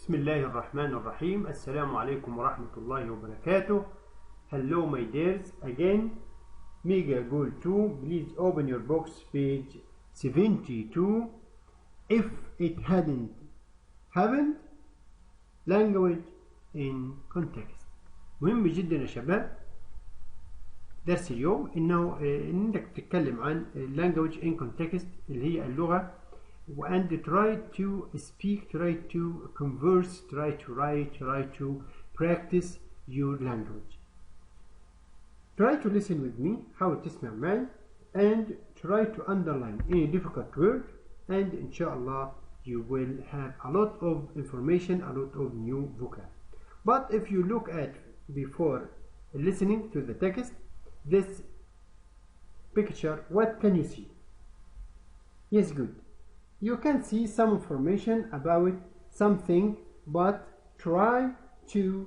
بسم الله الرحمن الرحيم. السلام عليكم ورحمة الله وبركاته. Hello my dears, again Mega Goal 2. Please open your box page 72. If it hadn't happened, language in context. مهم جدا يا شباب درس اليوم انك تتكلم عن language in context اللي هي اللغة and try to speak, try to converse, try to write, try to practice your language. Try to listen with me, حاول تسمع معي, and try to underline any difficult word, and inshallah you will have a lot of information, a lot of new vocab. But if you look at before listening to the text, this picture, what can you see? Yes, good. You can see some information about something, but try to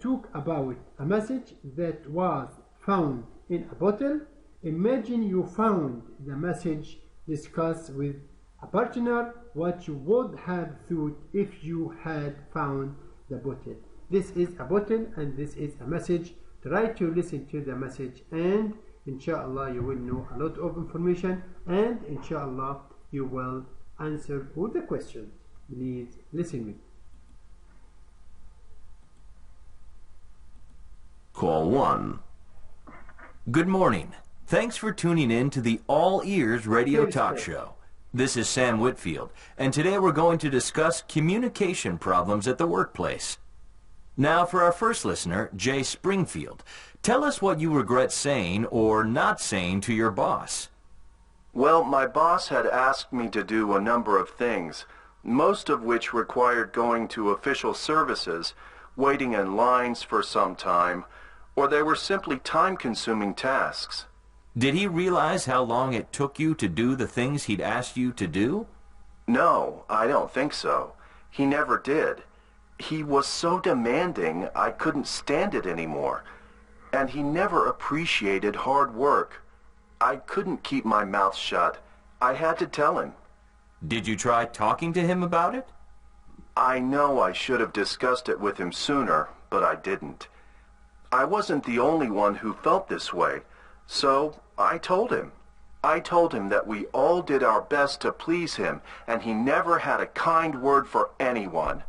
talk about a message that was found in a bottle. Imagine you found the message, discuss with a partner what you would have thought if you had found the bottle. This is a bottle and this is a message. Try to listen to the message and inshallah you will know a lot of information and inshallah you will answer all the questions. Please listen me. Call 1. Good morning. Thanks for tuning in to the All Ears Radio Talk Show. This is Sam Whitfield, and today we're going to discuss communication problems at the workplace. Now for our first listener, Jay Springfield. Tell us what you regret saying or not saying to your boss. Well, my boss had asked me to do a number of things, most of which required going to official services, waiting in lines for some time, or they were simply time-consuming tasks. Did he realize how long it took you to do the things he'd asked you to do? No, I don't think so. He never did. He was so demanding I couldn't stand it anymore, and he never appreciated hard work. I couldn't keep my mouth shut. I had to tell him. Did you try talking to him about it? I know I should have discussed it with him sooner, but I didn't. I wasn't the only one who felt this way, so I told him. I told him that we all did our best to please him, and he never had a kind word for anyone.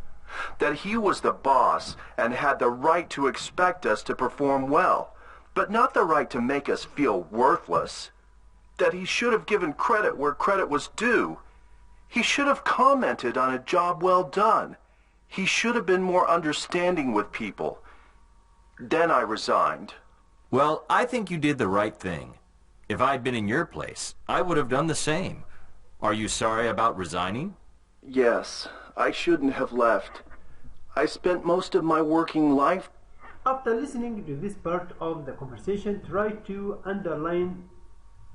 That he was the boss and had the right to expect us to perform well, but not the right to make us feel worthless. That he should have given credit where credit was due. He should have commented on a job well done. He should have been more understanding with people. Then I resigned. Well, I think you did the right thing. If I'd been in your place, I would have done the same. Are you sorry about resigning? Yes, I shouldn't have left. I spent most of my working life. After listening to this part of the conversation, try to underline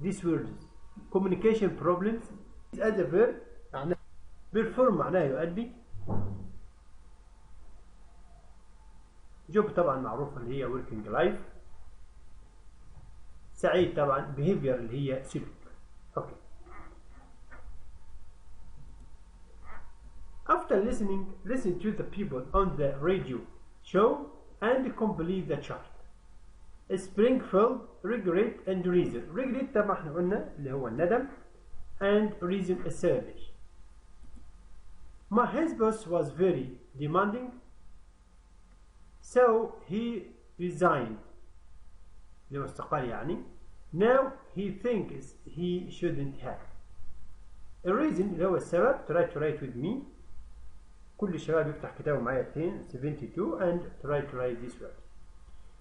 these words. Communication problems as a verb. perform معناه يؤدي. job طبعا معروفة اللي هي working life. سعيد طبعا behavior اللي هي سلوك. Okay. After listening, listen to the people on the radio show and complete the chart. Springfield, regret and reason. Regret طبعا احنا قلنا اللي هو الندم and reason السبب. His boss was very demanding, so he resigned. اللي هو استقال يعني. Now he thinks he shouldn't have. A reason اللي هو السبب. Try to write with me. كل الشباب يفتح كتابه معايا 72 and try to write this word.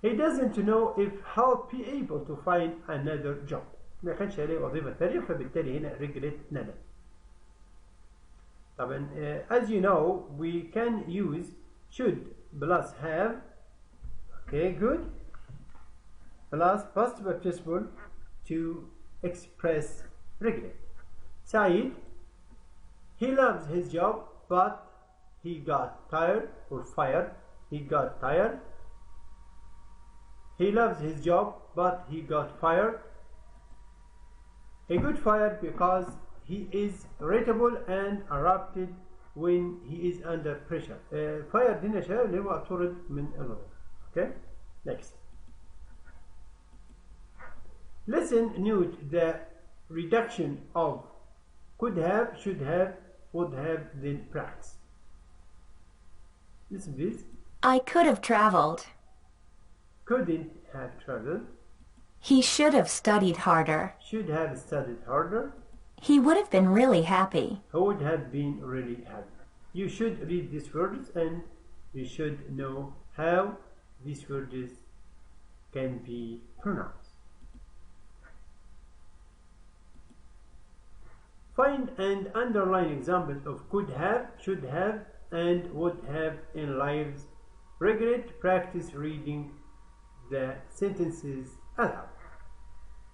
He doesn't know if he'll be able to find another job. ما كانش عليه وظيفة ثانية فبالتالي هنا regret ندم. طبعا as you know we can use should plus have. Okay, good. Plus past participle to express regret. Saeed, he loves his job but he got tired or fired. He got tired. He loves his job but he got fired. He got fired because he is irritable and erupted when he is under pressure. fired هنا يا شباب اللي هو طرد من الوظيفة. Okay. Next. Listen, note the reduction of could have, should have, would have, then practice. Listen please. I could have traveled. Couldn't have traveled. He should have studied harder. Should have studied harder. He would have been really happy. Who would have been really happy. You should read these words and you should know how these words can be pronounced. Find and underline examples of could have, should have, and would have in lives. Regret, practice reading the sentences aloud.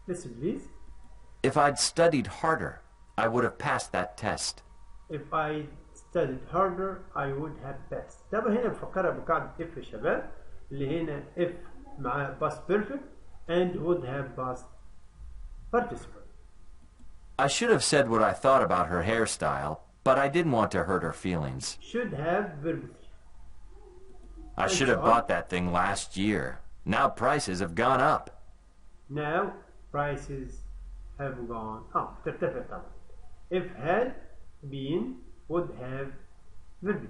Listen please. If I'd studied harder, I would have passed that test. If I studied harder I would have passed. طبعا هنا بفكرها بقاعدة if يا شباب اللي هنا if مع past perfect and would have past participle. I should have said what I thought about her hairstyle, but I didn't want to hurt her feelings. Should have verb 3. I should have bought that thing last year. Now prices have gone up. Now prices have gone up. ترتفع طبعا. If had been would have verb 3.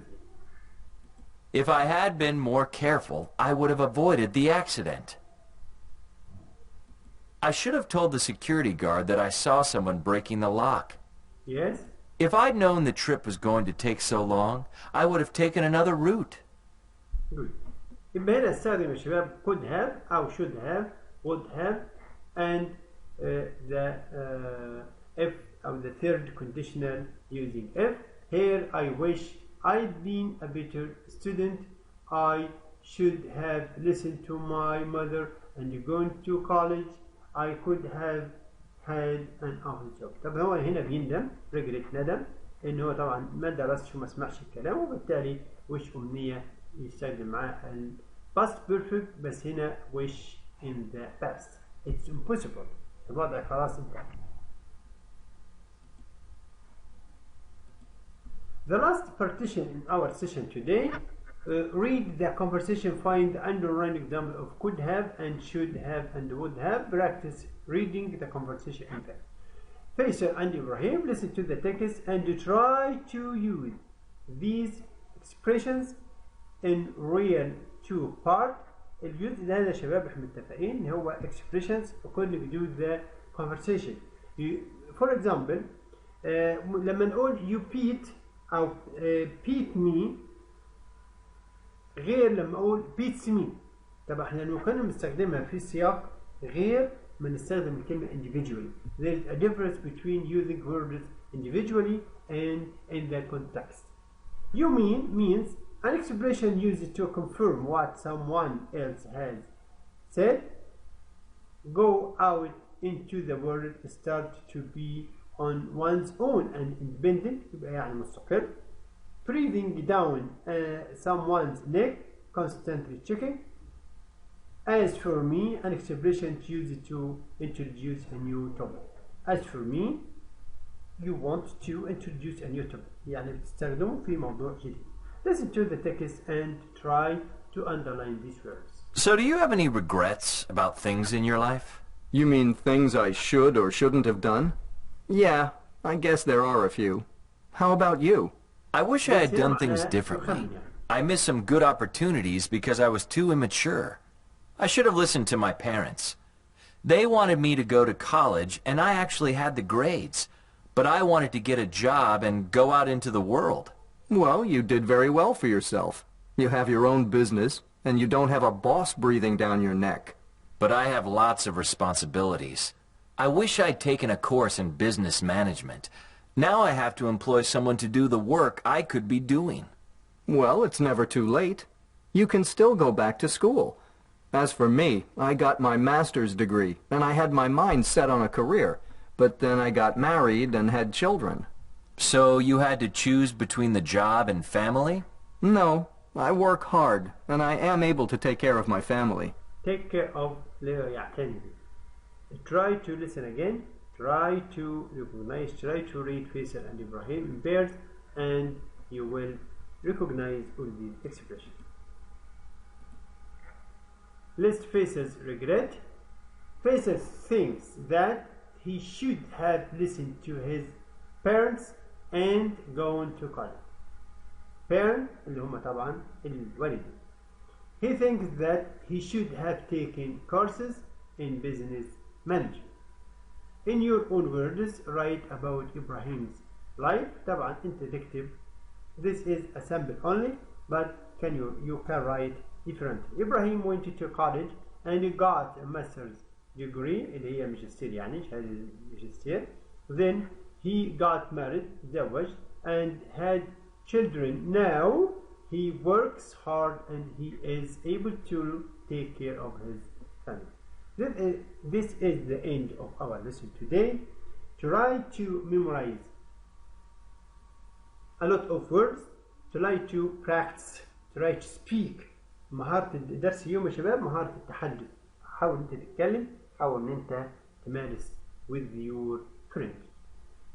If I had been more careful, I would have avoided the accident. I should have told the security guard that I saw someone breaking the lock. Yes. If I'd known the trip was going to take so long, I would have taken another route. Good. يبقى هنا استخدم يا شباب could have أو should have would have and the if أو the third conditional using if. Here I wish I'd been a better student. I should have listened to my mother and gone to college. I could have had an office job. طب هو هنا بيندم regret ندم إن هو طبعا ما درسش وما سمعش الكلام وبالتالي وش أمنية يستخدم معاه ال past perfect بس هنا wish in the past. It's impossible. الوضع خلاص انتهى. The last partition in our session today. Read the conversation, find the underlying example of could have and should have and would have. Practice reading the conversation in fact. Faisal and Ibrahim, listen to the text and try to use these expressions in real two part. الجزء ده يا شباب احنا متفقين ان هو expressions according to the conversation. For example, لما نقول you beat أو beat me غير لما اقول beats me. طب احنا لو كنا بنستخدمها في سياق غير ما نستخدم الكلمة individually. There is a difference between using words individually and in the context. You means an expression used to confirm what someone else has said. Go out into the world, start to be on one's own and independent. يبقى يعني مستقل. Breathing down someone's neck, constantly checking. As for me, an expression used to introduce a new topic. As for me, you want to introduce a new topic. يعني بتستخدمه في موضوع جديد. Listen to the text and try to underline these words. So do you have any regrets about things in your life? You mean things I should or shouldn't have done? Yeah, I guess there are a few. How about you? I wish I had done things differently. I missed some good opportunities because I was too immature. I should have listened to my parents. They wanted me to go to college, and I actually had the grades. But I wanted to get a job and go out into the world. Well, you did very well for yourself. You have your own business, and you don't have a boss breathing down your neck. But I have lots of responsibilities. I wish I'd taken a course in business management. Now I have to employ someone to do the work I could be doing. Well, it's never too late. You can still go back to school. As for me, I got my master's degree, and I had my mind set on a career. But then I got married and had children. So you had to choose between the job and family? No, I work hard, and I am able to take care of my family. Take care of يعتني. Try to listen again. Try to recognize. Try to read Faisal and Ibrahim in pairs and you will recognize all these expressions. List faces regret. Faces thinks that he should have listened to his parents and gone to college. Parent اللي هم طبعا الوالدين. He thinks that he should have taken courses in business management. In your own words, write about Ibrahim's life. طبعا انت تكتب. This is a sample only, but you can write differently. Ibrahim went to college and he got a master's degree اللي هي ماجستير يعني شهادة الماجستير. Then he got married, تزوج, and had children. Now he works hard and he is able to take care of his family. This is the end of our lesson today. Try to memorize a lot of words. Try to practice. Try to speak. مهارة الدرس اليوم يا شباب مهارة التحدث. حاول انت تتكلم. حاول ان انت تمارس with your friends.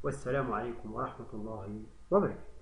والسلام عليكم ورحمة الله وبركاته.